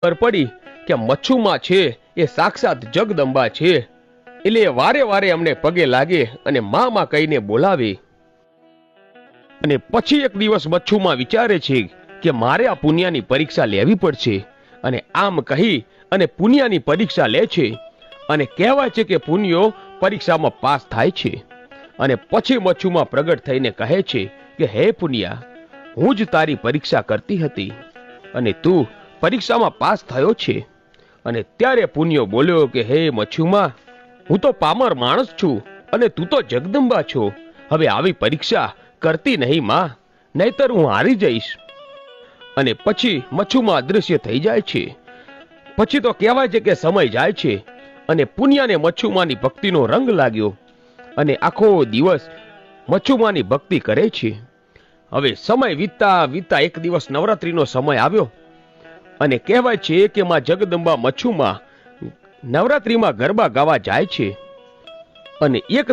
ખબર પડી કે મચ્છુમાં છે એ સાક્ષાત જગદંબા છે, એટલે વારે વારે અમને પગે લાગે અને માં કહીને બોલાવે. અને પછી એક દિવસ મચ્છુમાં વિચારે છે કે મારે આ પુણ્યની પરીક્ષા લેવી પડશે, અને આમ કહી અને પુણ્યની પરીક્ષા લે છે. અને કહેવાય છે કે પુણ્યો પરીક્ષામાં પાસ થાય છે. અને પછી મચ્છુમાં પ્રગટ થઈને કહે છે કે હે પુણ્યા, હું જ તારી પરીક્ષા કરતી હતી અને તું પરીક્ષામાં પાસ થયો છે. અને ત્યારે પુણ્યો બોલ્યો કે હે મચ્છુમાં, હું તો પામર માણસ છું અને તું તો જગદંબા છો. હવે આવી પરીક્ષા કરતી નહીં માં, નહીતર હું હારી જઈશ. અને પછી મચ્છુમાં અદૃશ્ય થઈ જાય છે. પછી તો કહેવાય છે કે સમય જાય છે અને પુણ્યને મચ્છુમાની ભક્તિનો રંગ લાગ્યો અને આખો દિવસ મચ્છુમાની ભક્તિ કરે છે. હવે સમય વીતતા વીતતા એક દિવસ નવરાત્રીનો સમય આવ્યો અને કહેવાય છે કે માં જગદંબા મચ્છુમાં નવરાત્રીમાં ગરબા ગાવા જાય છે. અને એક